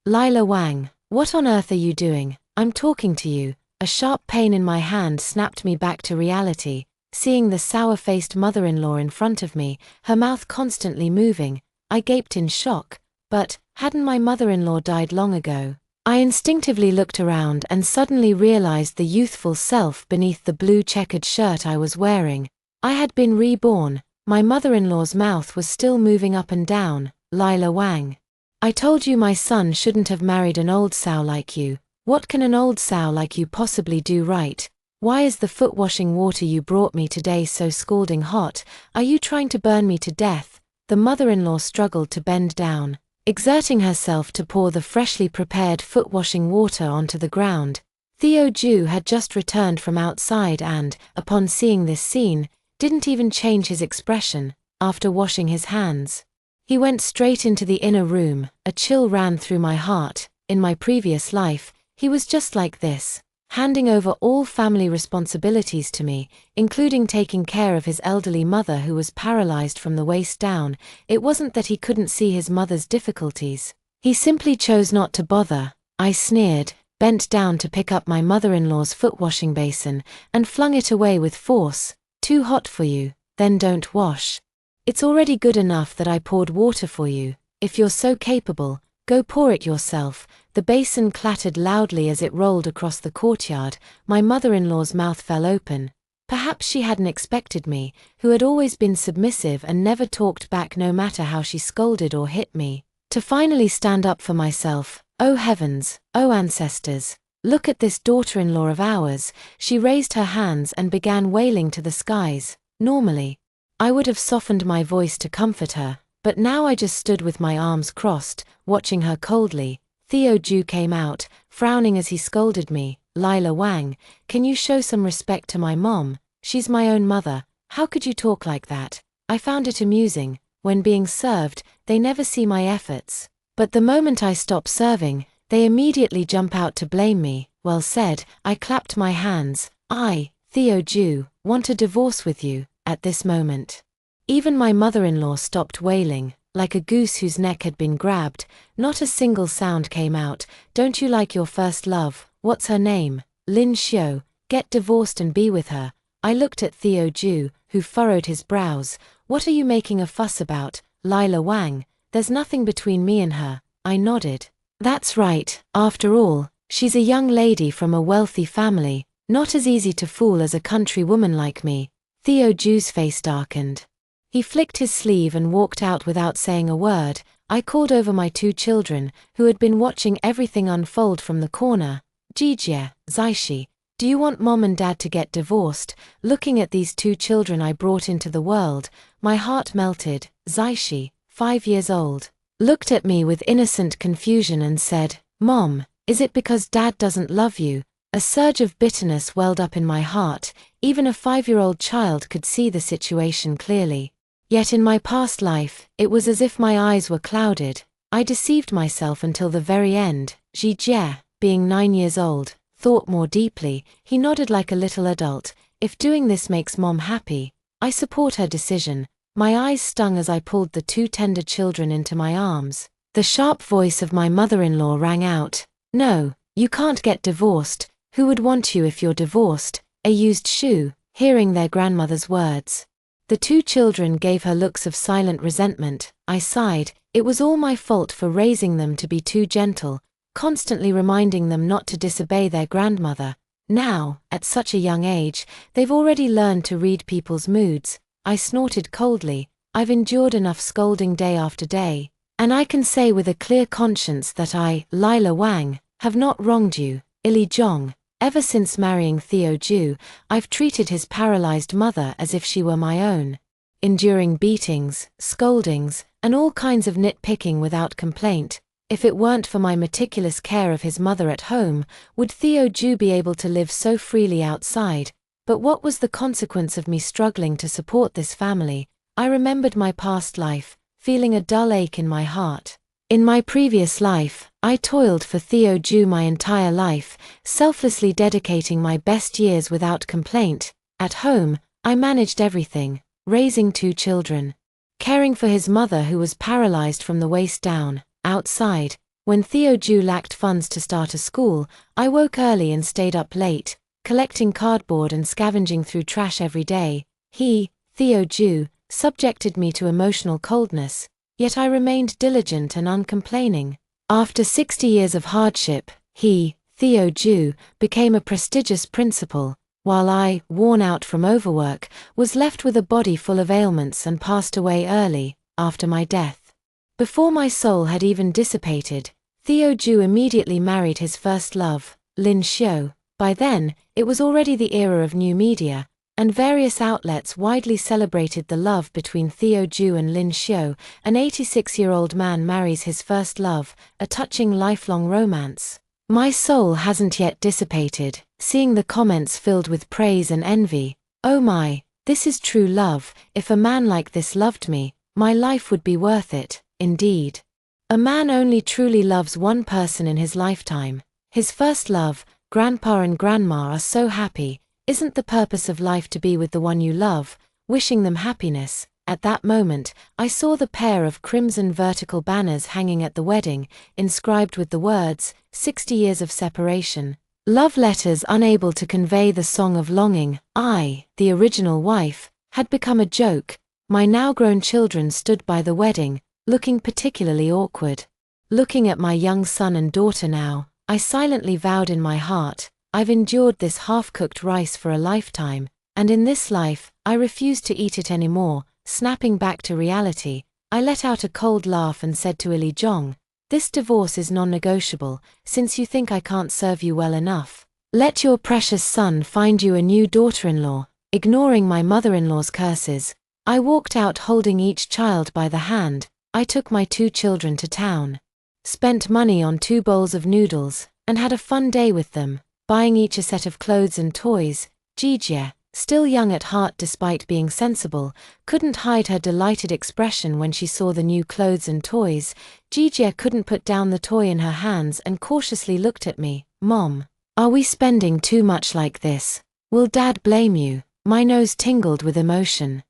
Lila Wang, what on earth are you doing? I'm talking to you. A sharp pain in my hand snapped me back to reality, seeing the sour-faced mother-in-law in front of me, her mouth constantly moving. I gaped in shock. But, hadn't my mother-in-law died long ago? I instinctively looked around and suddenly realized the youthful self beneath the blue checkered shirt I was wearing. I had been reborn. My mother-in-law's mouth was still moving up and down. Lila Wang. I told you my son shouldn't have married an old sow like you. What can an old sow like you possibly do right? Why is the foot-washing water you brought me today so scalding hot? Are you trying to burn me to death? The mother-in-law struggled to bend down, exerting herself to pour the freshly prepared foot-washing water onto the ground. Theo Ju had just returned from outside and, upon seeing this scene, didn't even change his expression. After washing his hands, he went straight into the inner room. A chill ran through my heart. In my previous life, he was just like this, handing over all family responsibilities to me, including taking care of his elderly mother who was paralyzed from the waist down. It wasn't that he couldn't see his mother's difficulties. He simply chose not to bother. I sneered, bent down to pick up my mother-in-law's foot-washing basin, and flung it away with force. Too hot for you, then don't wash. It's already good enough that I poured water for you. If you're so capable, go pour it yourself. The basin clattered loudly as it rolled across the courtyard. My mother-in-law's mouth fell open. Perhaps she hadn't expected me, who had always been submissive and never talked back no matter how she scolded or hit me, to finally stand up for myself. Oh heavens, oh ancestors, look at this daughter-in-law of ours. She raised her hands and began wailing to the skies. Normally, I would have softened my voice to comfort her, but now I just stood with my arms crossed, watching her coldly. Theo Ju came out, frowning as he scolded me. Lila Wang, can you show some respect to my mom? She's my own mother. How could you talk like that? I found it amusing. When being served, they never see my efforts. But the moment I stop serving, they immediately jump out to blame me. Well said. I clapped my hands. I, Theo Ju, want a divorce with you, at this moment. Even my mother-in-law stopped wailing. Like a goose whose neck had been grabbed, not a single sound came out. Don't you like your first love? What's her name? Lin Xiu. Get divorced and be with her. I looked at Theo Ju, who furrowed his brows. What are you making a fuss about, Lila Wang? There's nothing between me and her. I nodded. That's right. After all, she's a young lady from a wealthy family, not as easy to fool as a country woman like me. Theo Ju's face darkened. He flicked his sleeve and walked out without saying a word. I called over my two children, who had been watching everything unfold from the corner. Jijie, Zaishi, do you want mom and dad to get divorced? Looking at these two children I brought into the world, my heart melted. Zaishi, 5 years old, looked at me with innocent confusion and said, Mom, is it because dad doesn't love you? A surge of bitterness welled up in my heart. Even a 5-year-old child could see the situation clearly. Yet in my past life, it was as if my eyes were clouded. I deceived myself until the very end. Jijie, being 9 years old, thought more deeply. He nodded like a little adult. If doing this makes mom happy, I support her decision. My eyes stung as I pulled the two tender children into my arms. The sharp voice of my mother-in-law rang out. No, you can't get divorced. Who would want you if you're divorced? A used shoe, hearing their grandmother's words. The two children gave her looks of silent resentment. I sighed. It was all my fault for raising them to be too gentle, constantly reminding them not to disobey their grandmother. Now, at such a young age, they've already learned to read people's moods. I snorted coldly. I've endured enough scolding day after day, and I can say with a clear conscience that I, Lila Wang, have not wronged you, Ili Zhong. Ever since marrying Theo Ju, I've treated his paralyzed mother as if she were my own, enduring beatings, scoldings, and all kinds of nitpicking without complaint. If it weren't for my meticulous care of his mother at home, would Theo Ju be able to live so freely outside? But what was the consequence of me struggling to support this family? I remembered my past life, feeling a dull ache in my heart. In my previous life, I toiled for Theo Ju my entire life, selflessly dedicating my best years without complaint. At home, I managed everything, raising two children, caring for his mother who was paralyzed from the waist down. Outside, When Theo Ju lacked funds to start a school, I woke early and stayed up late, collecting cardboard and scavenging through trash every day. He, Theo Ju, subjected me to emotional coldness, yet I remained diligent and uncomplaining. After 60 years of hardship, he, Theo Ju, became a prestigious principal, while I, worn out from overwork, was left with a body full of ailments and passed away early, after my death. Before my soul had even dissipated, Theo Ju immediately married his first love, Lin Xiu. By then, it was already the era of new media, and various outlets widely celebrated the love between Theo Ju and Lin Xiu. An 86-year-old man marries his first love, a touching lifelong romance. My soul hasn't yet dissipated, seeing the comments filled with praise and envy. Oh my, this is true love. If a man like this loved me, my life would be worth it, indeed. A man only truly loves one person in his lifetime. His first love. Grandpa and grandma are so happy. Isn't the purpose of life to be with the one you love, wishing them happiness? At that moment, I saw the pair of crimson vertical banners hanging at the wedding, inscribed with the words, 60 years of separation. Love letters unable to convey the song of longing. I, the original wife, had become a joke. My now grown children stood by the wedding, looking particularly awkward. Looking at my young son and daughter now, I silently vowed in my heart, I've endured this half-cooked rice for a lifetime, and in this life, I refuse to eat it anymore. Snapping back to reality, I let out a cold laugh and said to Ili Zhong, this divorce is non-negotiable, since you think I can't serve you well enough. Let your precious son find you a new daughter-in-law. Ignoring my mother-in-law's curses, I walked out holding each child by the hand. I took my 2 children to town, spent money on 2 bowls of noodles, and had a fun day with them, buying each a set of clothes and toys. Jijie, still young at heart despite being sensible, couldn't hide her delighted expression when she saw the new clothes and toys. Jijie couldn't put down the toy in her hands and cautiously looked at me. Mom, are we spending too much like this? Will Dad blame you? My nose tingled with emotion.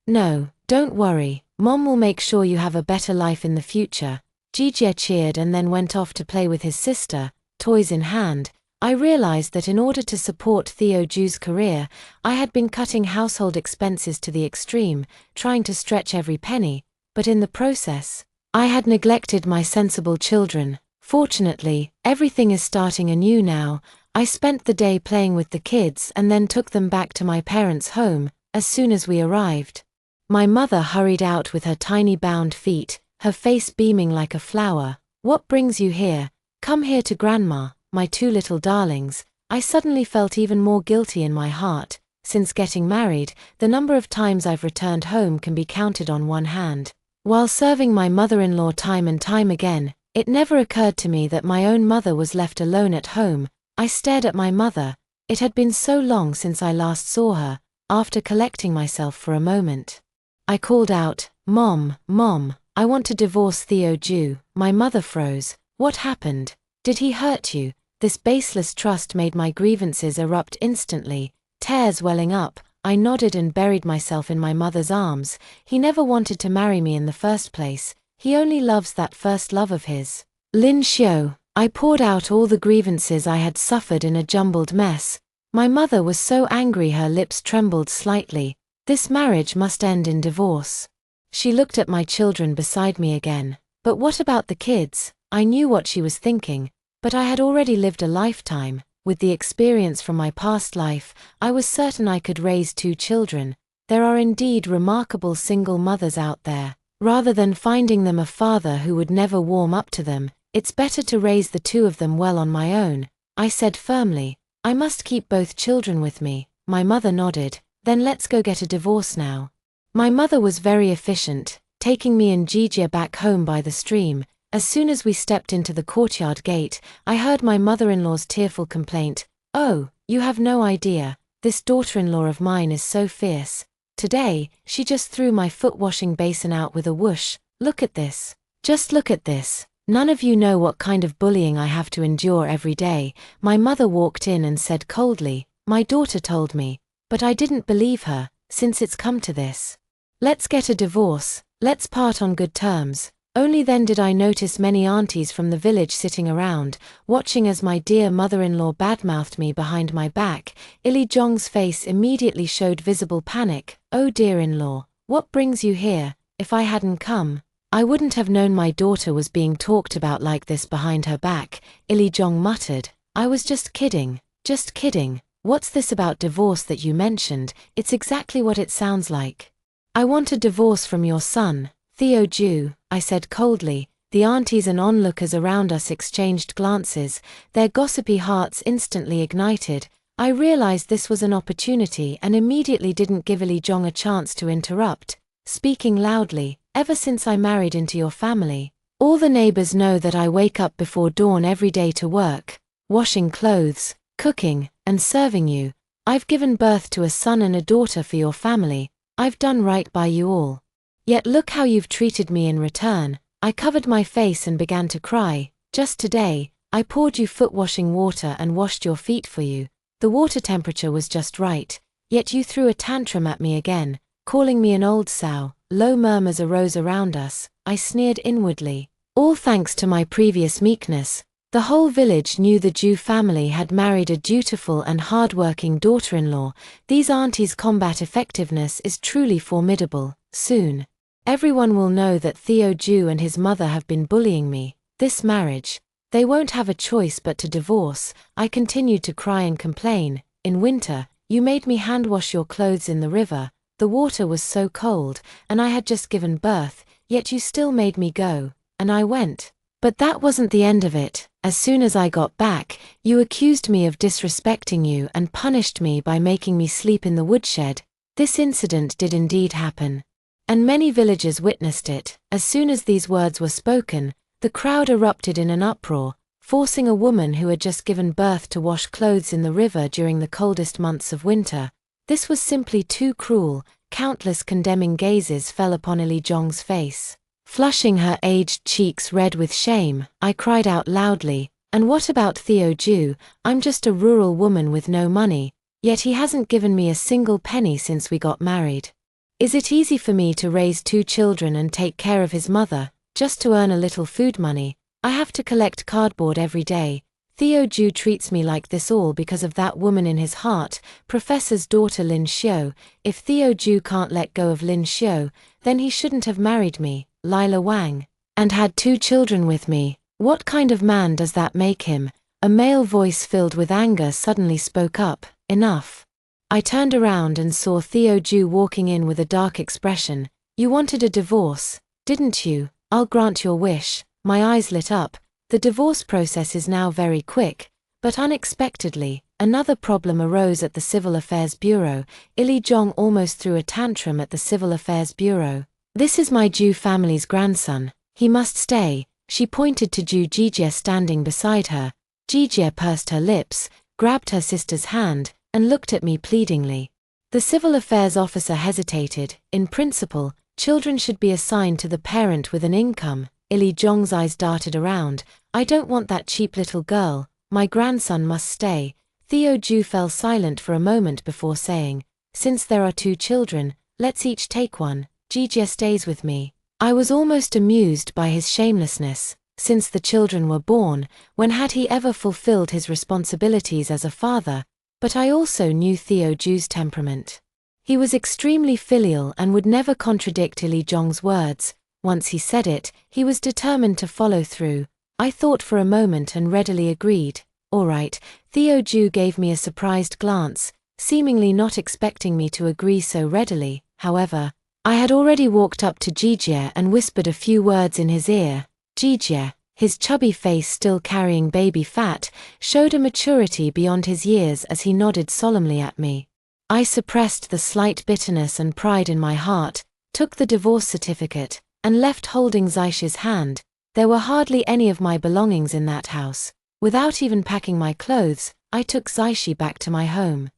No, don't worry, Mom will make sure you have a better life in the future. Jijie cheered and then went off to play with his sister, toys in hand. I realized that in order to support Theo Ju's career, I had been cutting household expenses to the extreme, trying to stretch every penny, but in the process, I had neglected my sensible children. Fortunately, everything is starting anew now. I spent the day playing with the kids and then took them back to my parents' home. As soon as we arrived, my mother hurried out with her tiny bound feet, her face beaming like a flower. What brings you here? Come here to Grandma, my 2 little darlings. I suddenly felt even more guilty in my heart. Since getting married, the number of times I've returned home can be counted on one hand. While serving my mother-in-law time and time again, it never occurred to me that my own mother was left alone at home. I stared at my mother. It had been so long since I last saw her. After collecting myself for a moment, I called out, Mom, Mom, I want to divorce Theo Ju. My mother froze. What happened? Did he hurt you? This baseless trust made my grievances erupt instantly. Tears welling up, I nodded and buried myself in my mother's arms. He never wanted to marry me in the first place. He only loves that first love of his. Lin Xiu. I poured out all the grievances I had suffered in a jumbled mess. My mother was so angry her lips trembled slightly. This marriage must end in divorce. She looked at my children beside me again. But what about the kids? I knew what she was thinking, but I had already lived a lifetime. With the experience from my past life, I was certain I could raise 2 children. There are indeed remarkable single mothers out there. Rather than finding them a father who would never warm up to them, it's better to raise the 2 of them well on my own. I said firmly, I must keep both children with me. My mother nodded. Then let's go get a divorce now. My mother was very efficient, taking me and Jijie back home by the stream. As soon as we stepped into the courtyard gate, I heard my mother-in-law's tearful complaint. Oh, you have no idea. This daughter-in-law of mine is so fierce. Today, she just threw my foot-washing basin out with a whoosh. Look at this. Just look at this. None of you know what kind of bullying I have to endure every day. My mother walked in and said coldly, my daughter told me, but I didn't believe her, since it's come to this. Let's get a divorce, let's part on good terms. Only then did I notice many aunties from the village sitting around, watching as my dear mother-in-law badmouthed me behind my back. Ili Jong's face immediately showed visible panic. "Oh dear-in-law, what brings you here? If I hadn't come, I wouldn't have known my daughter was being talked about like this behind her back," Ili Jong muttered. "I was just kidding. Just kidding. What's this about divorce that you mentioned? It's exactly what it sounds like. I want a divorce from your son, Theo Ju," I said coldly. The aunties and onlookers around us exchanged glances, their gossipy hearts instantly ignited. I realized this was an opportunity and immediately didn't give Ili Jong a chance to interrupt, speaking loudly. "Ever since I married into your family, all the neighbors know that I wake up before dawn every day to work, washing clothes, cooking, and serving you. I've given birth to a son and a daughter for your family. I've done right by you all. Yet look how you've treated me in return." I covered my face and began to cry. "Just today, I poured you foot-washing water and washed your feet for you. The water temperature was just right, yet you threw a tantrum at me again, calling me an old sow." Low murmurs arose around us. I sneered inwardly. All thanks to my previous meekness, the whole village knew the Ju family had married a dutiful and hard-working daughter-in-law. These aunties' combat effectiveness is truly formidable. Soon, everyone will know that Theo Ju and his mother have been bullying me. This marriage, they won't have a choice but to divorce. I continued to cry and complain. "In winter, you made me hand-wash your clothes in the river. The water was so cold, and I had just given birth, yet you still made me go, and I went. But that wasn't the end of it. As soon as I got back, you accused me of disrespecting you and punished me by making me sleep in the woodshed." This incident did indeed happen, and many villagers witnessed it. As soon as these words were spoken, the crowd erupted in an uproar, forcing a woman who had just given birth to wash clothes in the river during the coldest months of winter. This was simply too cruel. Countless condemning gazes fell upon Ili Jong's face. Flushing her aged cheeks red with shame, I cried out loudly, "And what about Theo Ju? I'm just a rural woman with no money, yet he hasn't given me a single penny since we got married. Is it easy for me to raise 2 children and take care of his mother, just to earn a little food money? I have to collect cardboard every day. Theo Ju treats me like this all because of that woman in his heart, Professor's daughter Lin Xiu. If Theo Ju can't let go of Lin Xiu, then he shouldn't have married me, Lila Wang, and had 2 children with me. What kind of man does that make him?" A male voice filled with anger suddenly spoke up. "Enough." I turned around and saw Theo Ju walking in with a dark expression. "You wanted a divorce, didn't you? I'll grant your wish." My eyes lit up. The divorce process is now very quick, but unexpectedly, another problem arose at the Civil Affairs Bureau. Ili Jong almost threw a tantrum at the Civil Affairs Bureau. "This is my Ju family's grandson. He must stay." She pointed to Ju Jijie standing beside her. Jijie pursed her lips, grabbed her sister's hand, and looked at me pleadingly. The civil affairs officer hesitated. "In principle, children should be assigned to the parent with an income." Ili Jong's eyes darted around. "I don't want that cheap little girl. My grandson must stay." Theo Ju fell silent for a moment before saying, "Since there are 2 children, let's each take one. Jijie stays with me." I was almost amused by his shamelessness. Since the children were born, when had he ever fulfilled his responsibilities as a father? But I also knew Theo Ju's temperament. He was extremely filial and would never contradict Ili Jong's words. Once he said it, he was determined to follow through. I thought for a moment and readily agreed. "All right." Theo Ju gave me a surprised glance, seemingly not expecting me to agree so readily. However, I had already walked up to Jijie and whispered a few words in his ear. Jijie, his chubby face still carrying baby fat, showed a maturity beyond his years as he nodded solemnly at me. I suppressed the slight bitterness and pride in my heart, took the divorce certificate, and left holding Zaishi's hand. There were hardly any of my belongings in that house. Without even packing my clothes, I took Zaishi back to my home.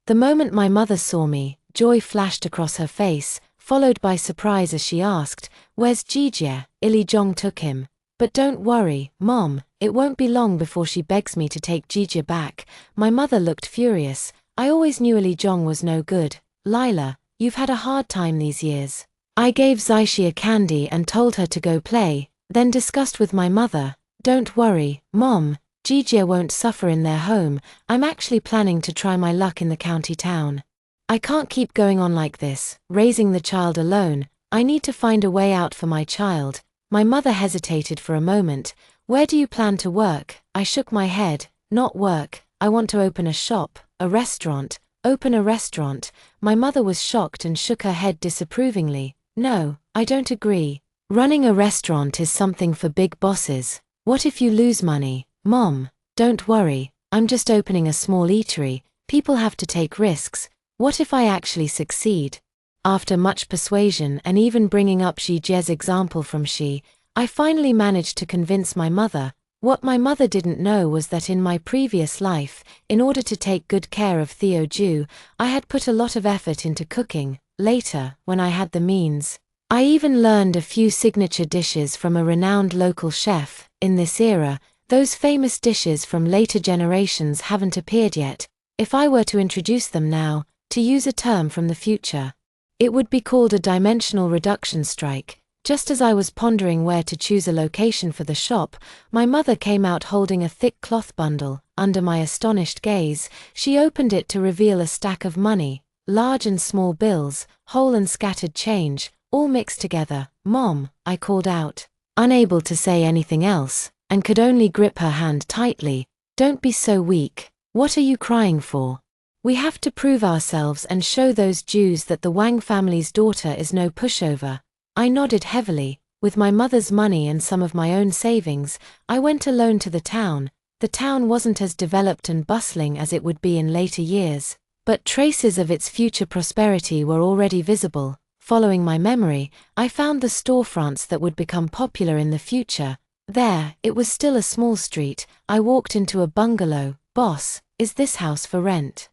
The moment my mother saw me, joy flashed across her face, followed by surprise as she asked, "Where's Jijie?" Ili Jong took him. "But don't worry, Mom, it won't be long before she begs me to take Jijie back." My mother looked furious. "I always knew Ili Jong was no good. Lila, you've had a hard time these years. I gave Zaishi a candy and told her to go play, then discussed with my mother, "Don't worry, Mom, Gigi won't suffer in their home. I'm actually planning to try my luck in the county town. I can't keep going on like this, raising the child alone. I need to find a way out for my child." My mother hesitated for a moment. "Where do you plan to work?" I shook my head. "Not work. I want to open a shop, a restaurant." "Open a restaurant?" My mother was shocked and shook her head disapprovingly. "No, I don't agree. Running a restaurant is something for big bosses. What if you lose money?" "Mom, don't worry. I'm just opening a small eatery. People have to take risks. What if I actually succeed?" After much persuasion and even bringing up Gigi's example from Xi, I finally managed to convince my mother. What my mother didn't know was that in my previous life, in order to take good care of Theo Ju, I had put a lot of effort into cooking. Later, when I had the means, I even learned a few signature dishes from a renowned local chef. In this era, those famous dishes from later generations haven't appeared yet. If I were to introduce them now, to use a term from the future, it would be called a dimensional reduction strike. Just as I was pondering where to choose a location for the shop, my mother came out holding a thick cloth bundle. Under my astonished gaze, she opened it to reveal a stack of money, large and small bills, whole and scattered change, all mixed together. "Mom," I called out, unable to say anything else, and could only grip her hand tightly. "Don't be so weak. What are you crying for? We have to prove ourselves and show those Jews that the Wang family's daughter is no pushover." I nodded heavily. With my mother's money and some of my own savings, I went alone to the town. The town wasn't as developed and bustling as it would be in later years, but traces of its future prosperity were already visible. Following my memory, I found the storefronts that would become popular in the future. There, it was still a small street. I walked into a bungalow. "Boss, is this house for rent?"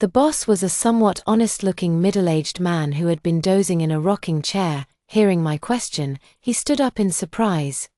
The boss was a somewhat honest-looking middle-aged man who had been dozing in a rocking chair. Hearing my question, he stood up in surprise.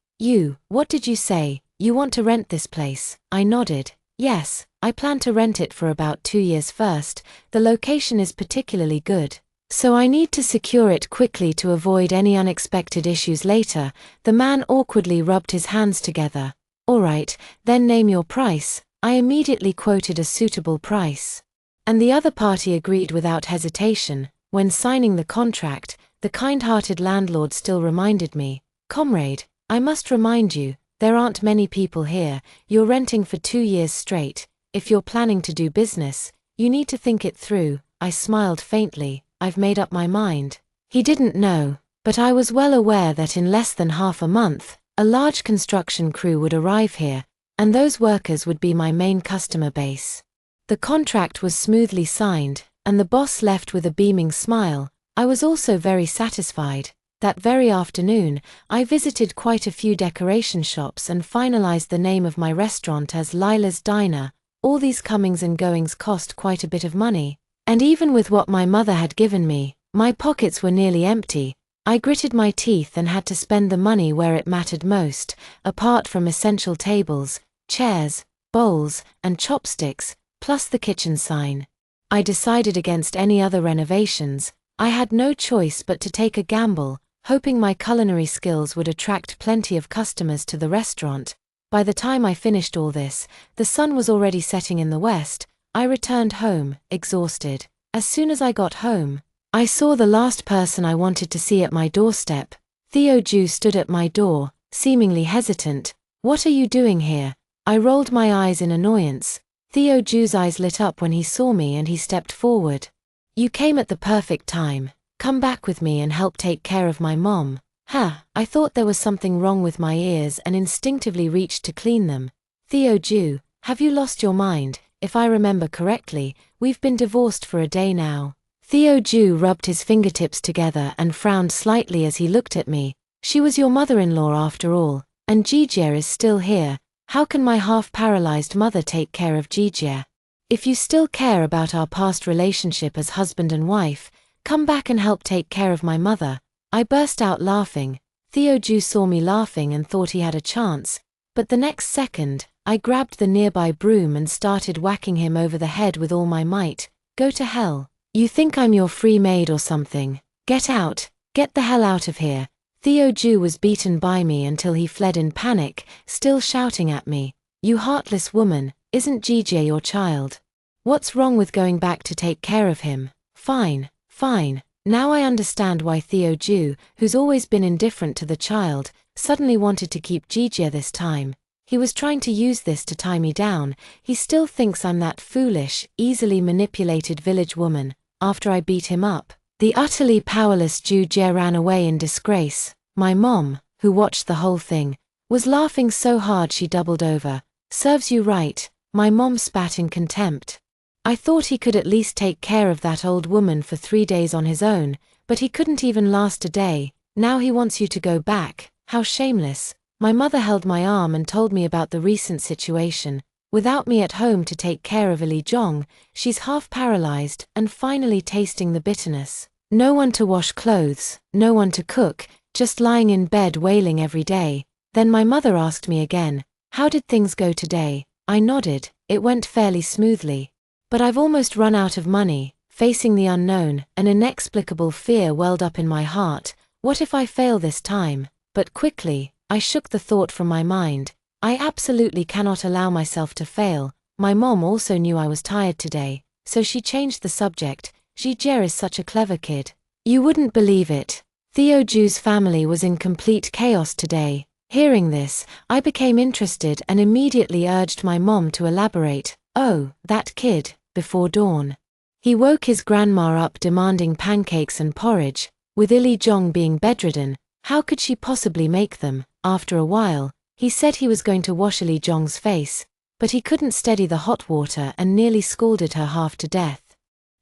What did you say? You want to rent this place?" I nodded. "Yes, I plan to rent it for about 2 years first. The location is particularly good, so I need to secure it quickly to avoid any unexpected issues later." The man awkwardly rubbed his hands together. "All right, then name your price." I immediately quoted a suitable price, and the other party agreed without hesitation. When signing the contract, the kind-hearted landlord still reminded me, "Comrade, I must remind you, there aren't many people here. You're renting for 2 years straight. If you're planning to do business, you need to think it through." I smiled faintly. "I've made up my mind." He didn't know, but I was well aware that in less than half a month, a large construction crew would arrive here, and those workers would be my main customer base. The contract was smoothly signed, and the boss left with a beaming smile. I was also very satisfied. That very afternoon, I visited quite a few decoration shops and finalized the name of my restaurant as Lila's Diner. All these comings and goings cost quite a bit of money, and even with what my mother had given me, my pockets were nearly empty. I gritted my teeth and had to spend the money where it mattered most. Apart from essential tables, chairs, bowls, and chopsticks, plus the kitchen sign, I decided against any other renovations. I had no choice but to take a gamble, hoping my culinary skills would attract plenty of customers to the restaurant. By the time I finished all this, the sun was already setting in the west. I returned home, exhausted. As soon as I got home, I saw the last person I wanted to see at my doorstep. Theo Ju stood at my door, seemingly hesitant. "What are you doing here?" I rolled my eyes in annoyance. Theo Ju's eyes lit up when he saw me and he stepped forward. "You came at the perfect time. Come back with me and help take care of my mom." I thought there was something wrong with my ears and instinctively reached to clean them. "Theo Ju, have you lost your mind? If I remember correctly, we've been divorced for a day now." Theo Ju rubbed his fingertips together and frowned slightly as he looked at me. "She was your mother-in-law after all, and Gigi is still here. How can my half-paralyzed mother take care of Gigi? If you still care about our past relationship as husband and wife, come back and help take care of my mother." I burst out laughing. Theo Ju saw me laughing and thought he had a chance, but the next second, I grabbed the nearby broom and started whacking him over the head with all my might. "Go to hell. You think I'm your free maid or something? Get out." Get the hell out of here. Theo Ju was beaten by me until he fled in panic, still shouting at me, "You heartless woman, isn't Jijie your child? What's wrong with going back to take care of him?" Fine, fine. Now I understand why Theo Ju, who's always been indifferent to the child, suddenly wanted to keep Jijie this time. He was trying to use this to tie me down. He still thinks I'm that foolish, easily manipulated village woman. After I beat him up, the utterly powerless Jijie ran away in disgrace. My mom, who watched the whole thing, was laughing so hard she doubled over. "Serves you right," my mom spat in contempt. I thought he could at least take care of that old woman for 3 days on his own, but he couldn't even last a day. Now he wants you to go back. How shameless. My mother held my arm and told me about the recent situation. Without me at home to take care of Ili Zhong, she's half paralyzed and finally tasting the bitterness. No one to wash clothes, no one to cook, just lying in bed wailing every day. Then my mother asked me again, "How did things go today?" I nodded. It went fairly smoothly. But I've almost run out of money. Facing the unknown, an inexplicable fear welled up in my heart. What if I fail this time? But quickly, I shook the thought from my mind. I absolutely cannot allow myself to fail. My mom also knew I was tired today, so she changed the subject. "Jijie is such a clever kid. You wouldn't believe it. Theo Ju's family was in complete chaos today." Hearing this, I became interested and immediately urged my mom to elaborate. "Oh, that kid." Before dawn, he woke his grandma up demanding pancakes and porridge. With Ili Zhong being bedridden, how could she possibly make them? After a while, he said he was going to wash Ili Zhong's face, but he couldn't steady the hot water and nearly scalded her half to death.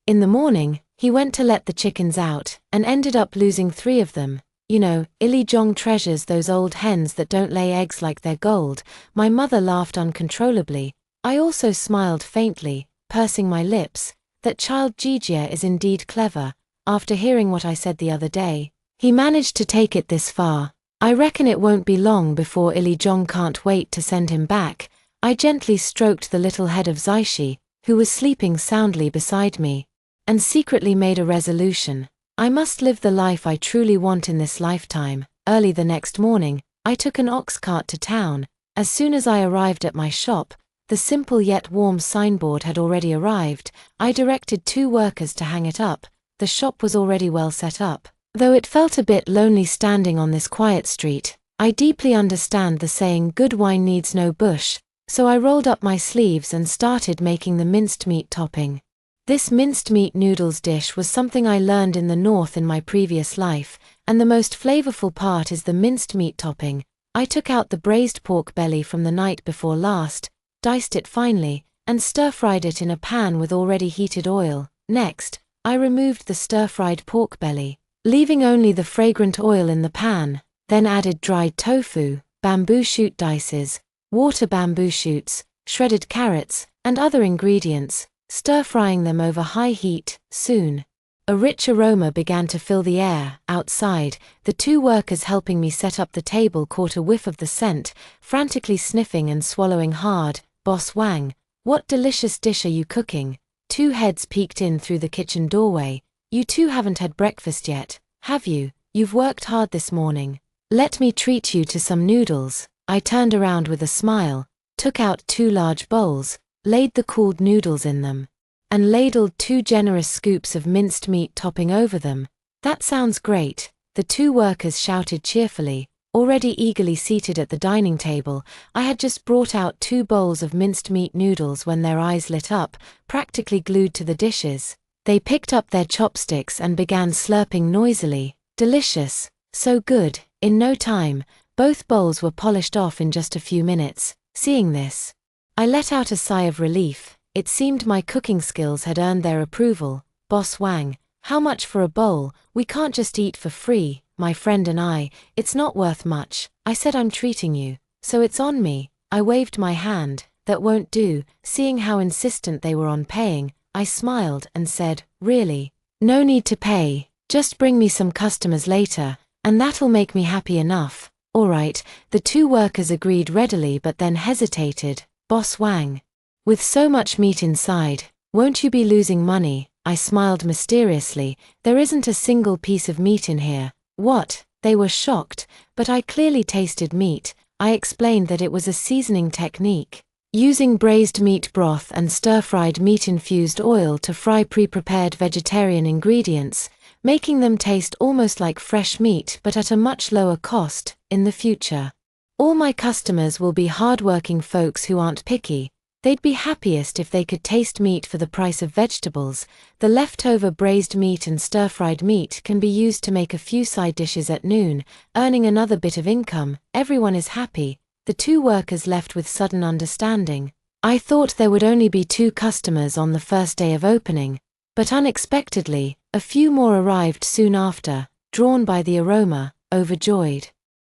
In the morning, he went to let the chickens out and ended up losing 3 of them. You know, Ili Zhong treasures those old hens that don't lay eggs like they're gold. My mother laughed uncontrollably. I also smiled faintly, pursing my lips. That child Jijie is indeed clever. After hearing what I said the other day, he managed to take it this far. I reckon it won't be long before Ili Zhong can't wait to send him back. I gently stroked the little head of Zaishi, who was sleeping soundly beside me, and secretly made a resolution. I must live the life I truly want in this lifetime. Early the next morning, I took an ox cart to town. As soon as I arrived at my shop, the simple yet warm signboard had already arrived. I directed 2 workers to hang it up. The shop was already well set up. Though it felt a bit lonely standing on this quiet street, I deeply understand the saying "good wine needs no bush," so I rolled up my sleeves and started making the minced meat topping. This minced meat noodles dish was something I learned in the north in my previous life, and the most flavorful part is the minced meat topping. I took out the braised pork belly from the night before last, diced it finely, and stir-fried it in a pan with already heated oil. Next, I removed the stir-fried pork belly, leaving only the fragrant oil in the pan, then added dried tofu, bamboo shoot dices, water bamboo shoots, shredded carrots, and other ingredients, stir-frying them over high heat. Soon, a rich aroma began to fill the air. Outside, the 2 workers helping me set up the table caught a whiff of the scent, frantically sniffing and swallowing hard. "Boss Wang, what delicious dish are you cooking?" 2 heads peeked in through the kitchen doorway. "You 2 haven't had breakfast yet, have you? You've worked hard this morning. Let me treat you to some noodles." I turned around with a smile, took out 2 large bowls, laid the cooled noodles in them, and ladled 2 generous scoops of minced meat topping over them. "That sounds great," the 2 workers shouted cheerfully. Already eagerly seated at the dining table, I had just brought out 2 bowls of minced meat noodles when their eyes lit up, practically glued to the dishes. They picked up their chopsticks and began slurping noisily. Delicious, so good. In no time, both bowls were polished off in just a few minutes. Seeing this, I let out a sigh of relief. It seemed my cooking skills had earned their approval. "Boss Wang, how much for a bowl? We can't just eat for free, my friend and I. It's not worth much." I said, "I'm treating you, so it's on me." I waved my hand. "That won't do." Seeing how insistent they were on paying, I smiled and said, "Really? No need to pay. Just bring me some customers later, and that'll make me happy enough." "All right." The 2 workers agreed readily but then hesitated. "Boss Wang, with so much meat inside, won't you be losing money?" I smiled mysteriously. "There isn't a single piece of meat in here. What? They were shocked, but I clearly tasted meat. I explained that it was a seasoning technique, using braised meat broth and stir-fried meat-infused oil to fry pre-prepared vegetarian ingredients, making them taste almost like fresh meat but at a much lower cost. In the future, all my customers will be hard-working folks who aren't picky. They'd be happiest if they could taste meat for the price of vegetables. The leftover braised meat and stir-fried meat can be used to make a few side dishes at noon, earning another bit of income. Everyone is happy. The two workers left with sudden understanding. I thought there would only be 2 customers on the first day of opening, but unexpectedly, a few more arrived soon after, drawn by the aroma, overjoyed.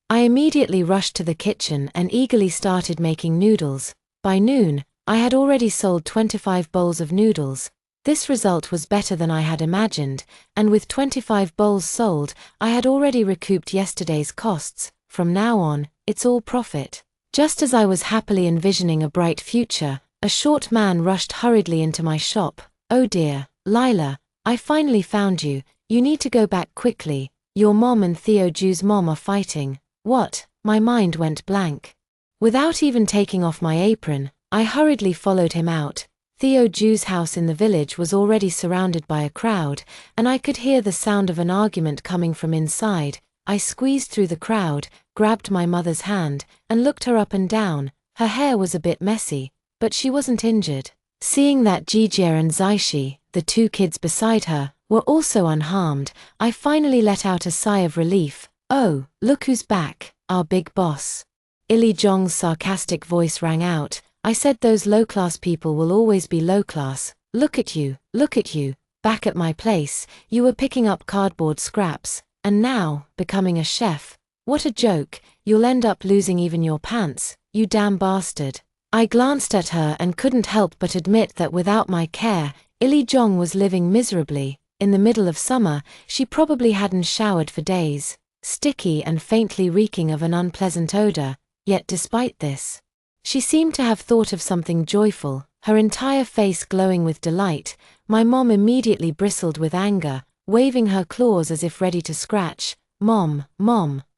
I immediately rushed to the kitchen and eagerly started making noodles. By noon, I had already sold 25 bowls of noodles. This result was better than I had imagined, and with 25 bowls sold, I had already recouped yesterday's costs. From now on, it's all profit. Just as I was happily envisioning a bright future, a short man rushed hurriedly into my shop. "Oh dear, Lila, I finally found you. You need to go back quickly. Your mom and Theo Ju's mom are fighting." What? My mind went blank. Without even taking off my apron, I hurriedly followed him out. Theo Ju's house in the village was already surrounded by a crowd, and I could hear the sound of an argument coming from inside. I squeezed through the crowd, grabbed my mother's hand, and looked her up and down. Her hair was a bit messy, but she wasn't injured. Seeing that Jijia and Zaishi, the 2 kids beside her, were also unharmed, I finally let out a sigh of relief. "Oh, look who's back, our big boss." Ili Zhong's sarcastic voice rang out. "I said those low-class people will always be low-class. Look at you, back at my place, you were picking up cardboard scraps, and now, becoming a chef. What a joke, you'll end up losing even your pants, you damn bastard." I glanced at her and couldn't help but admit that without my care, Ili Zhong was living miserably. In the middle of summer, she probably hadn't showered for days, sticky and faintly reeking of an unpleasant odor, yet despite this, she seemed to have thought of something joyful, her entire face glowing with delight. My mom immediately bristled with anger, waving her claws as if ready to scratch. Mom,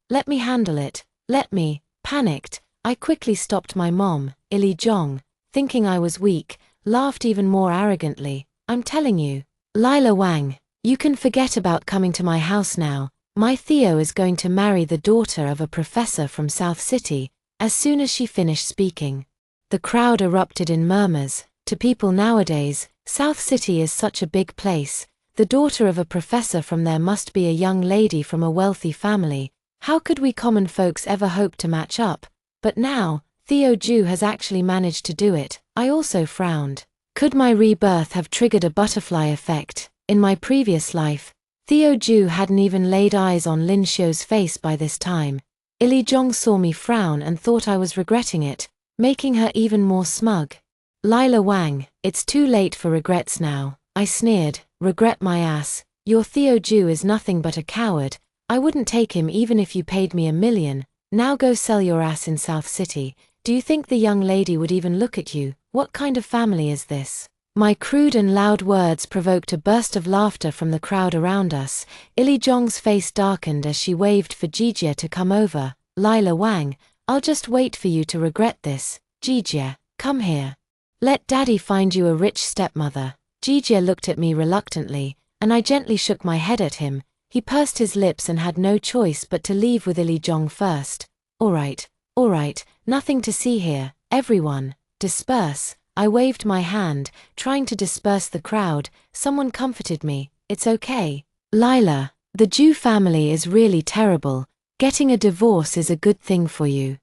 let me handle it, let me." Panicked, I quickly stopped my mom. Ili Zhong, thinking I was weak, laughed even more arrogantly. "I'm telling you, Lila Wang, you can forget about coming to my house now. My Theo is going to marry the daughter of a professor from South City." As soon as she finished speaking, the crowd erupted in murmurs. To people nowadays, South City is such a big place. The daughter of a professor from there must be a young lady from a wealthy family. How could we common folks ever hope to match up? But now, Theo Ju has actually managed to do it. I also frowned. Could my rebirth have triggered a butterfly effect? In my previous life, Theo Ju hadn't even laid eyes on Lin Xiu's face by this time. Ili Zhong saw me frown and thought I was regretting it, making her even more smug. "Lila Wang, it's too late for regrets now," I sneered. "Regret my ass. Your Theo Ju is nothing but a coward. I wouldn't take him even if you paid me $1 million. Now go sell your ass in South City. Do you think the young lady would even look at you? What kind of family is this?" My crude and loud words provoked a burst of laughter from the crowd around us. Ili Zhong's face darkened as she waved for Jijia to come over. "Lila Wang, I'll just wait for you to regret this. Jijia, come here. Let daddy find you a rich stepmother." Jijia looked at me reluctantly, and I gently shook my head at him. He pursed his lips and had no choice but to leave with Ili Zhong first. All right, nothing to see here. Everyone, disperse." I waved my hand, trying to disperse the crowd. Someone comforted me. "It's okay. Lila, the Ju family is really terrible. Getting a divorce is a good thing for you."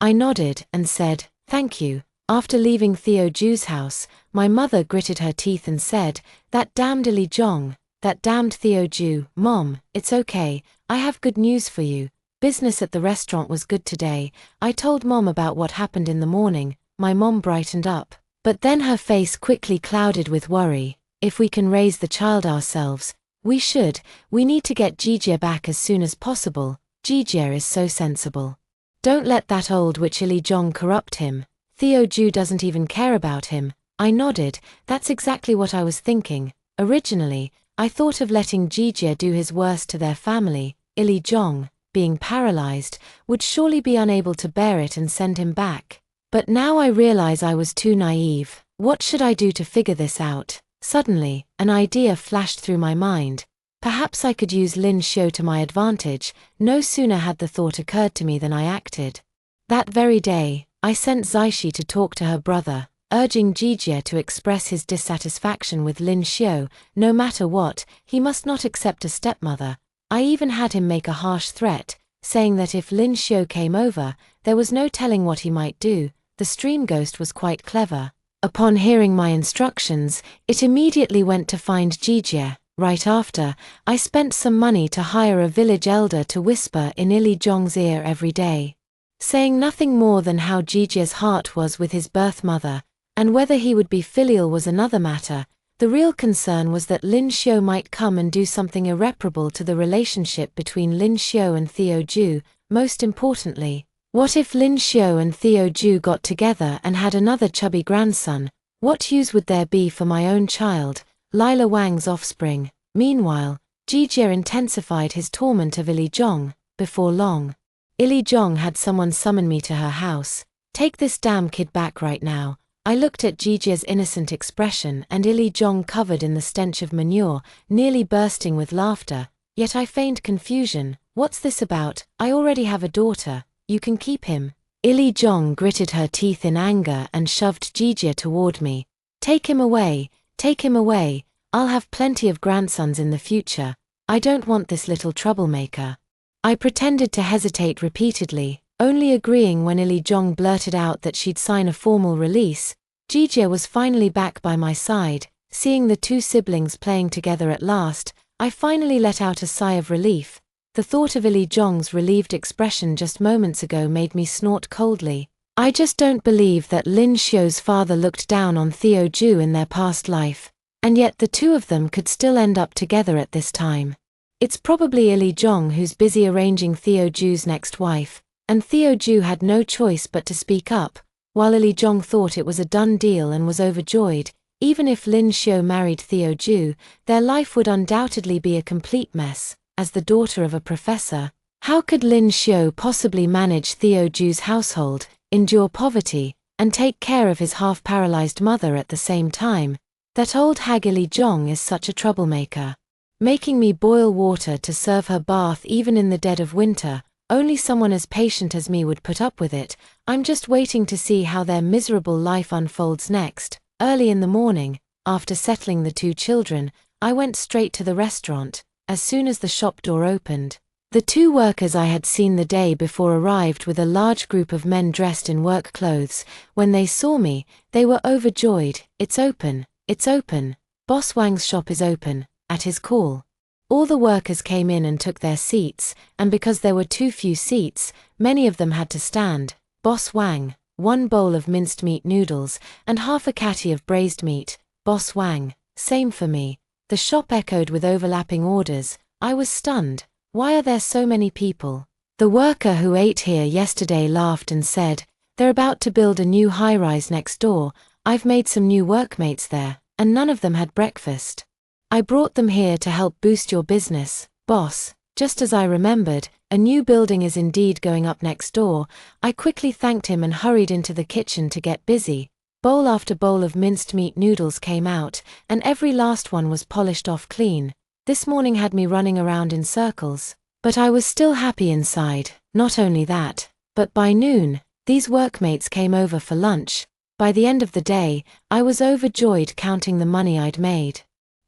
I nodded and said, "Thank you." After leaving Theo Ju's house, my mother gritted her teeth and said, "That damned Ili Zhong, that damned Theo Ju." "Mom, it's okay. I have good news for you. Business at the restaurant was good today." I told Mom about what happened in the morning. My mom brightened up. But then her face quickly clouded with worry. "If we can raise the child ourselves, we should. We need to get Jijia back as soon as possible. Jijia is so sensible. Don't let that old witch Ili Zhong corrupt him. Theo Ju doesn't even care about him." I nodded. That's exactly what I was thinking. Originally, I thought of letting Jijia do his worst to their family, Ili Zhong, being paralyzed, would surely be unable to bear it and send him back. But now I realize I was too naive. What should I do to figure this out? Suddenly, an idea flashed through my mind. Perhaps I could use Lin Xiu to my advantage. No sooner had the thought occurred to me than I acted. That very day, I sent Zaishi to talk to her brother, urging Jijie to express his dissatisfaction with Lin Xiu. No matter what, he must not accept a stepmother. I even had him make a harsh threat, saying that if Lin Xiu came over, there was no telling what he might do. The stream ghost was quite clever. Upon hearing my instructions, it immediately went to find Jijie. Right after, I spent some money to hire a village elder to whisper in Ili Zhong's ear every day, saying nothing more than how Jijie's heart was with his birth mother, and whether he would be filial was another matter. The real concern was that Lin Xiu might come and do something irreparable to the relationship between Lin Xiu and Theo Ju. Most importantly, what if Lin Xiu and Theo Ju got together and had another chubby grandson? What use would there be for my own child, Lila Wang's offspring? Meanwhile, Jijie intensified his torment of Ili Zhong. Before long, Ili Zhong had someone summon me to her house. Take this damn kid back right now. I looked at Jijie's innocent expression and Ili Zhong covered in the stench of manure, nearly bursting with laughter. Yet I feigned confusion. What's this about? I already have a daughter. You can keep him. Ili Zhong gritted her teeth in anger and shoved Jijie toward me. Take him away. Take him away. I'll have plenty of grandsons in the future. I don't want this little troublemaker. I pretended to hesitate repeatedly, only agreeing when Ili Zhong blurted out that she'd sign a formal release. Jijie was finally back by my side. Seeing the two siblings playing together at last, I finally let out a sigh of relief. The thought of Ili Zhong's relieved expression just moments ago made me snort coldly. I just don't believe that Lin Xiu's father looked down on Theo Ju in their past life, and yet the two of them could still end up together at this time. It's probably Ili Zhong who's busy arranging Theo Ju's next wife, and Theo Ju had no choice but to speak up, while Ili Zhong thought it was a done deal and was overjoyed. Even if Lin Xiu married Theo Ju, their life would undoubtedly be a complete mess. As the daughter of a professor, how could Lin Xiu possibly manage Theo Ju's household, endure poverty, and take care of his half-paralyzed mother at the same time? That old hag Ili Zhong is such a troublemaker, making me boil water to serve her bath even in the dead of winter. Only someone as patient as me would put up with it. I'm just waiting to see how their miserable life unfolds next. Early in the morning, after settling the two children, I went straight to the restaurant. As soon as the shop door opened, the two workers I had seen the day before arrived with a large group of men dressed in work clothes. When they saw me, they were overjoyed. It's open, it's open. Boss Wang's shop is open. At his call, all the workers came in and took their seats, and because there were too few seats, many of them had to stand. Boss Wang, 1 bowl of minced meat noodles, and half a catty of braised meat. Boss Wang, same for me. The shop echoed with overlapping orders. I was stunned. Why are there so many people? The worker who ate here yesterday laughed and said, they're about to build a new high-rise next door. I've made some new workmates there, and none of them had breakfast. I brought them here to help boost your business, boss. Just as I remembered, a new building is indeed going up next door. I quickly thanked him and hurried into the kitchen to get busy. Bowl after bowl of minced meat noodles came out, and every last one was polished off clean. This morning had me running around in circles, but I was still happy inside. Not only that, but by noon, these workmates came over for lunch. By the end of the day, I was overjoyed counting the money I'd made.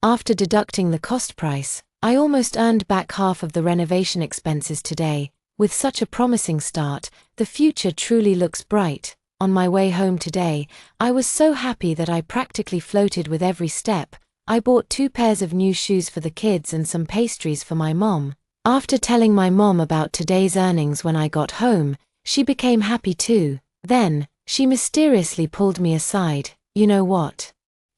After deducting the cost price, I almost earned back half of the renovation expenses today. With such a promising start, the future truly looks bright. On my way home today, I was so happy that I practically floated with every step. I bought 2 pairs of new shoes for the kids and some pastries for my mom. After telling my mom about today's earnings when I got home, she became happy too. Then, she mysteriously pulled me aside. You know what?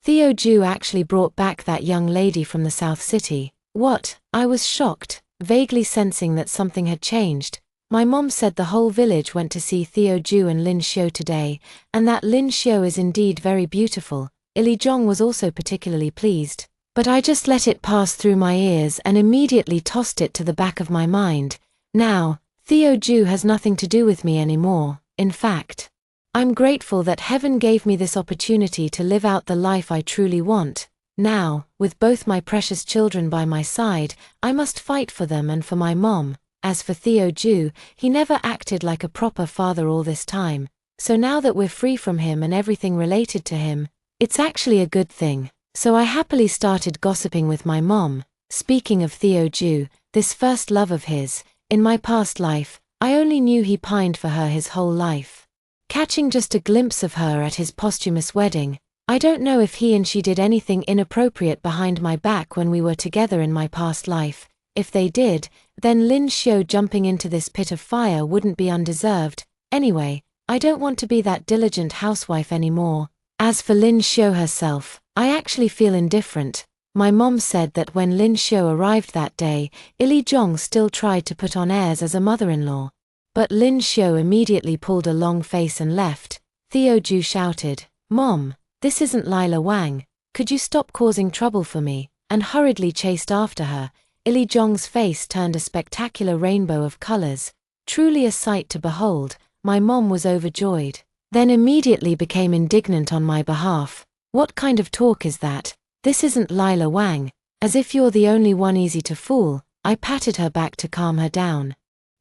Theo Ju actually brought back that young lady from the South City. What? I was shocked, vaguely sensing that something had changed. My mom said the whole village went to see Theo Ju and Lin Xiu today, and that Lin Xiu is indeed very beautiful. Ili Zhong was also particularly pleased. But I just let it pass through my ears and immediately tossed it to the back of my mind. Now, Theo Ju has nothing to do with me anymore. In fact, I'm grateful that heaven gave me this opportunity to live out the life I truly want. Now, with both my precious children by my side, I must fight for them and for my mom. As for Theo Ju, he never acted like a proper father all this time. So now that we're free from him and everything related to him, it's actually a good thing. So I happily started gossiping with my mom. Speaking of Theo Ju, this first love of his, in my past life, I only knew he pined for her his whole life. Catching just a glimpse of her at his posthumous wedding, I don't know if he and she did anything inappropriate behind my back when we were together in my past life. If they did, then Lin Xiu jumping into this pit of fire wouldn't be undeserved. Anyway, I don't want to be that diligent housewife anymore. As for Lin Xiu herself, I actually feel indifferent. My mom said that when Lin Xiu arrived that day, Ili Zhong still tried to put on airs as a mother-in-law. But Lin Xiu immediately pulled a long face and left. Theo Ju shouted, "Mom, this isn't Lila Wang. Could you stop causing trouble for me?" and hurriedly chased after her. Ili Zhong's face turned a spectacular rainbow of colors. Truly a sight to behold. My mom was overjoyed, then immediately became indignant on my behalf. "What kind of talk is that? This isn't Lila Wang. As if you're the only one easy to fool." I patted her back to calm her down.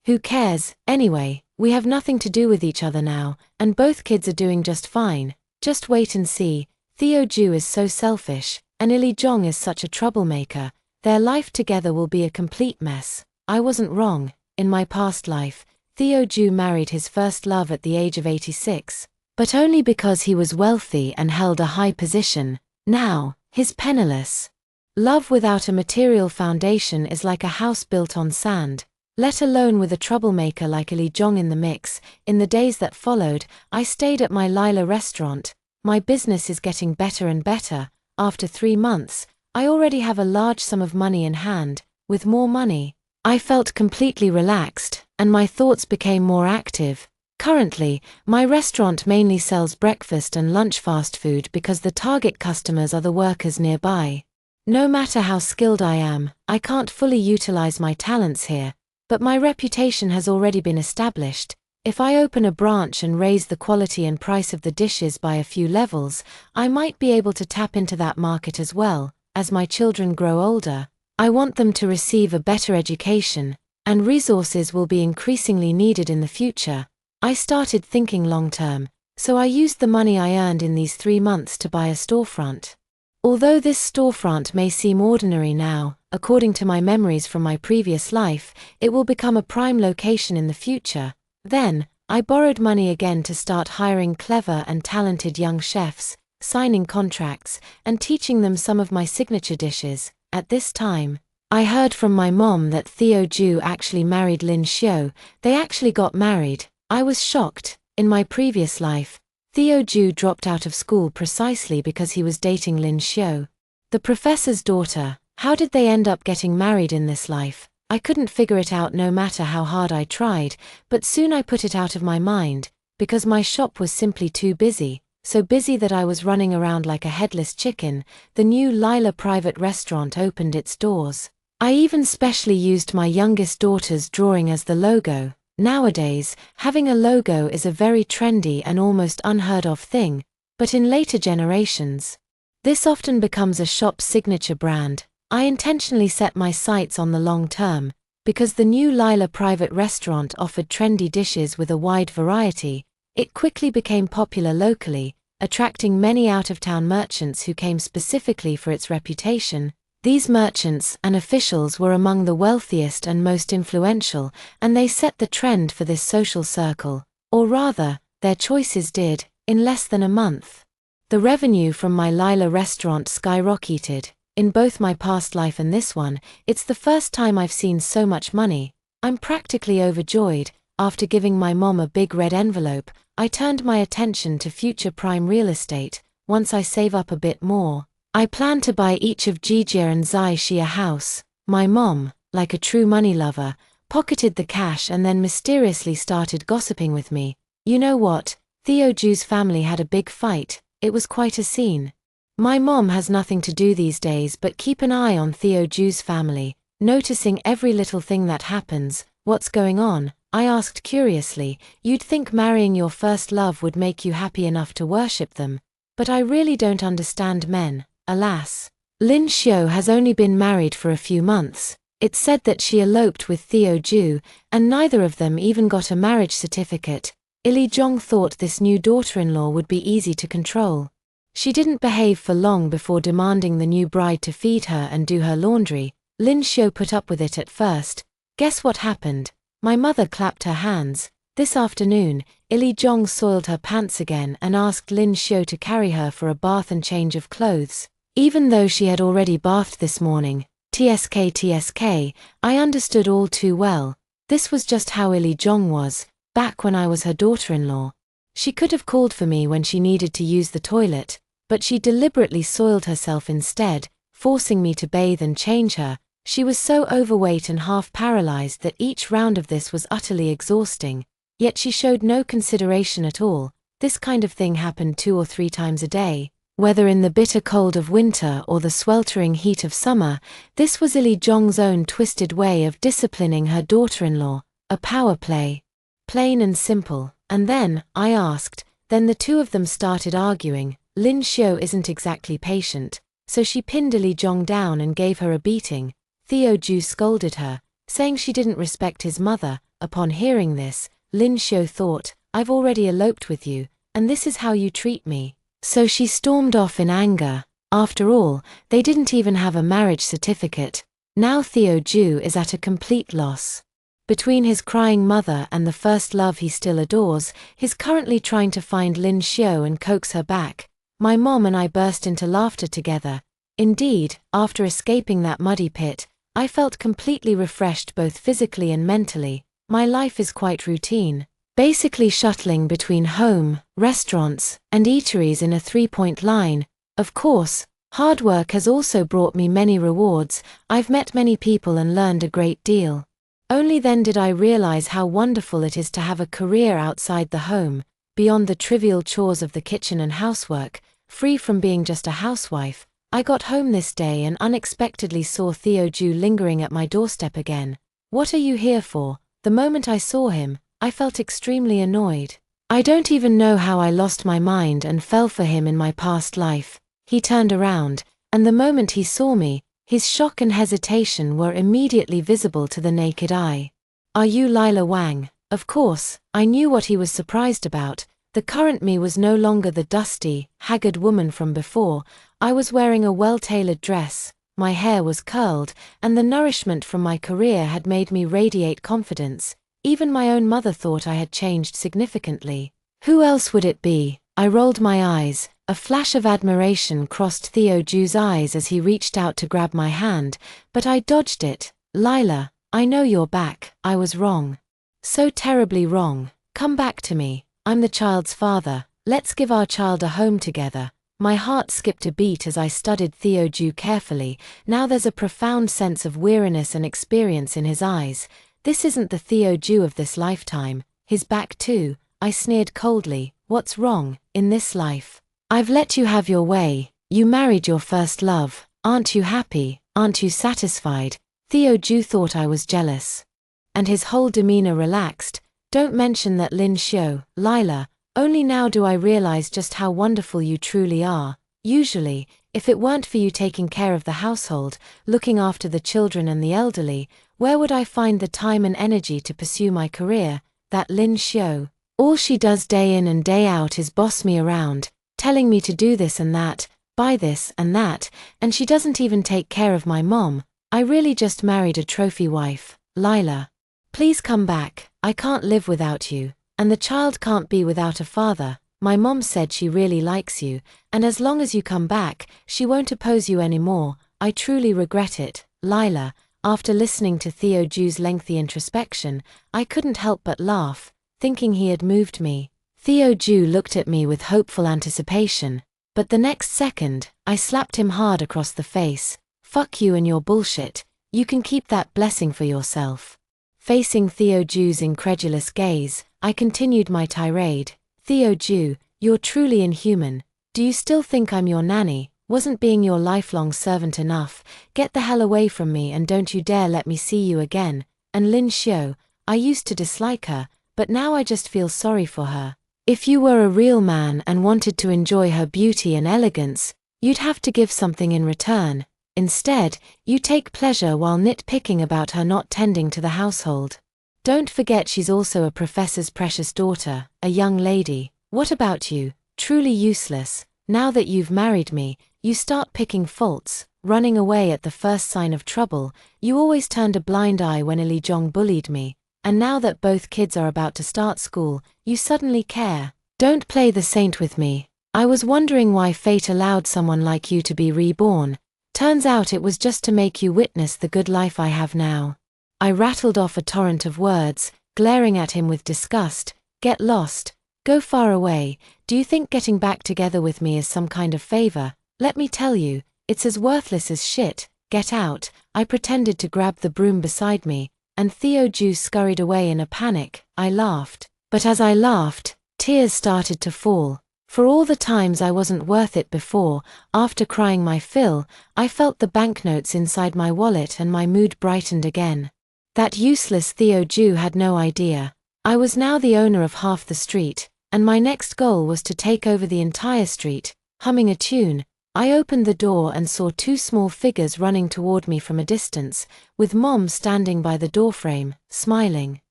"Who cares? Anyway, we have nothing to do with each other now, and both kids are doing just fine. Just wait and see. Theo Ju is so selfish, and Ili Zhong is such a troublemaker. Their life together will be a complete mess." I wasn't wrong. In my past life, Theo Ju married his first love at the age of 86, but only because he was wealthy and held a high position. Now, he's penniless. Love without a material foundation is like a house built on sand, let alone with a troublemaker like Ili Zhong in the mix. In the days that followed, I stayed at my Lila restaurant. My business is getting better and better. After 3 months, I already have a large sum of money in hand. With more money, I felt completely relaxed, and my thoughts became more active. Currently, my restaurant mainly sells breakfast and lunch fast food because the target customers are the workers nearby. No matter how skilled I am, I can't fully utilize my talents here, but my reputation has already been established. If I open a branch and raise the quality and price of the dishes by a few levels, I might be able to tap into that market as well. As my children grow older, I want them to receive a better education, and resources will be increasingly needed in the future. I started thinking long-term, so I used the money I earned in these 3 months to buy a storefront. Although this storefront may seem ordinary now, according to my memories from my previous life, it will become a prime location in the future. Then, I borrowed money again to start hiring clever and talented young chefs, signing contracts, and teaching them some of my signature dishes. At this time, I heard from my mom that Theo Ju actually married Lin Xiu. They actually got married. I was shocked. In my previous life, Theo Ju dropped out of school precisely because he was dating Lin Xiu, the professor's daughter. How did they end up getting married in this life? I couldn't figure it out no matter how hard I tried, but soon I put it out of my mind, because my shop was simply too busy. So busy that I was running around like a headless chicken. The new Lila private restaurant opened its doors. I even specially used my youngest daughter's drawing as the logo. Nowadays, having a logo is a very trendy and almost unheard of thing, but in later generations, this often becomes a shop's signature brand. I intentionally set my sights on the long term, because the new Lila private restaurant offered trendy dishes with a wide variety. It quickly became popular locally, attracting many out-of-town merchants who came specifically for its reputation. These merchants and officials were among the wealthiest and most influential, and they set the trend for this social circle, or rather, their choices did, in less than a month. The revenue from my Lila restaurant skyrocketed. In both my past life and this one, it's the first time I've seen so much money. I'm practically overjoyed. After giving my mom a big red envelope, I turned my attention to future prime real estate. Once I save up a bit more, I plan to buy each of Jijia and Zai Shi a house. My mom, like a true money lover, pocketed the cash and then mysteriously started gossiping with me. "You know what? Theo Ju's family had a big fight. It was quite a scene. My mom has nothing to do these days but keep an eye on Theo Ju's family, noticing every little thing that happens. What's going on? I asked curiously. You'd think marrying your first love would make you happy enough to worship them. But I really don't understand men, alas. Lin Xiu has only been married for a few months. It's said that she eloped with Theo Ju, and neither of them even got a marriage certificate. Ili Zhong thought this new daughter-in-law would be easy to control. She didn't behave for long before demanding the new bride to feed her and do her laundry. Lin Xiu put up with it at first. Guess what happened? My mother clapped her hands. This afternoon, Ili Zhong soiled her pants again and asked Lin Xiu to carry her for a bath and change of clothes. Even though she had already bathed this morning, TSK, I understood all too well. This was just how Ili Zhong was, back when I was her daughter-in-law. She could have called for me when she needed to use the toilet, but she deliberately soiled herself instead, forcing me to bathe and change her. She was so overweight and half paralyzed that each round of this was utterly exhausting. Yet she showed no consideration at all. This kind of thing happened 2 or 3 times a day. Whether in the bitter cold of winter or the sweltering heat of summer, this was Ili Zhong's own twisted way of disciplining her daughter-in-law, a power play. Plain and simple. And then, I asked, then the two of them started arguing. Lin Xiu isn't exactly patient, so she pinned Ili Zhong down and gave her a beating. Theo Ju scolded her, saying she didn't respect his mother. Upon hearing this, Lin Xiu thought, I've already eloped with you, and this is how you treat me. So she stormed off in anger. After all, they didn't even have a marriage certificate. Now Theo Ju is at a complete loss. Between his crying mother and the first love he still adores, he's currently trying to find Lin Xiu and coax her back. My mom and I burst into laughter together. Indeed, after escaping that muddy pit, I felt completely refreshed both physically and mentally. My life is quite routine. Basically shuttling between home, restaurants, and eateries in a 3-point line. Of course, hard work has also brought me many rewards. I've met many people and learned a great deal. Only then did I realize how wonderful it is to have a career outside the home, beyond the trivial chores of the kitchen and housework, free from being just a housewife. I got home this day and unexpectedly saw Theo Ju lingering at my doorstep again. What are you here for? The moment I saw him, I felt extremely annoyed. I don't even know how I lost my mind and fell for him in my past life. He turned around, and the moment he saw me, his shock and hesitation were immediately visible to the naked eye. Are you Lila Wang? Of course, I knew what he was surprised about. The current me was no longer the dusty, haggard woman from before. I was wearing a well-tailored dress, my hair was curled, and the nourishment from my career had made me radiate confidence. Even my own mother thought I had changed significantly. Who else would it be? I rolled my eyes. A flash of admiration crossed Theo Ju's eyes as he reached out to grab my hand, but I dodged it. Lila, I know you're back. I was wrong. So terribly wrong. Come back to me. I'm the child's father. Let's give our child a home together. My heart skipped a beat as I studied Theo Ju carefully. Now there's a profound sense of weariness and experience in his eyes. This isn't the Theo Ju of this lifetime. His back too. I sneered coldly. What's wrong, in this life? I've let you have your way. You married your first love. Aren't you happy? Aren't you satisfied? Theo Ju thought I was jealous. And his whole demeanor relaxed. Don't mention that, Lin Xiu. Lila, only now do I realize just how wonderful you truly are. Usually, if it weren't for you taking care of the household, looking after the children and the elderly, where would I find the time and energy to pursue my career? That Lin Xiu. All she does day in and day out is boss me around, telling me to do this and that, buy this and that, and she doesn't even take care of my mom. I really just married a trophy wife. Lila, please come back. I can't live without you, and the child can't be without a father. My mom said she really likes you, and as long as you come back, she won't oppose you anymore. I truly regret it. Lila, after listening to Theo Ju's lengthy introspection, I couldn't help but laugh, thinking he had moved me. Theo Ju looked at me with hopeful anticipation, but the next second, I slapped him hard across the face. Fuck you and your bullshit. You can keep that blessing for yourself. Facing Theo Ju's incredulous gaze, I continued my tirade. Theo Ju, you're truly inhuman. Do you still think I'm your nanny, Wasn't being your lifelong servant enough? Get the hell away from me and don't you dare let me see you again. And Lin Xiu, I used to dislike her, but now I just feel sorry for her. If you were a real man and wanted to enjoy her beauty and elegance, you'd have to give something in return. Instead, you take pleasure while nitpicking about her not tending to the household. Don't forget she's also a professor's precious daughter, a young lady. What about you? Truly useless. Now that you've married me, you start picking faults, running away at the first sign of trouble. You always turned a blind eye when Li Zhong bullied me, and now that both kids are about to start school, you suddenly care. Don't play the saint with me. I was wondering why fate allowed someone like you to be reborn. Turns out it was just to make you witness the good life I have now. I rattled off a torrent of words, glaring at him with disgust. Get lost. Go far away. Do you think getting back together with me is some kind of favor? Let me tell you, it's as worthless as shit. Get out. I pretended to grab the broom beside me, and Theo Ju scurried away in a panic. I laughed. But as I laughed, tears started to fall. For all the times I wasn't worth it before, after crying my fill, I felt the banknotes inside my wallet and my mood brightened again. That useless Theo Ju had no idea. I was now the owner of half the street, and my next goal was to take over the entire street. Humming a tune, I opened the door and saw two small figures running toward me from a distance, with Mom standing by the doorframe, smiling.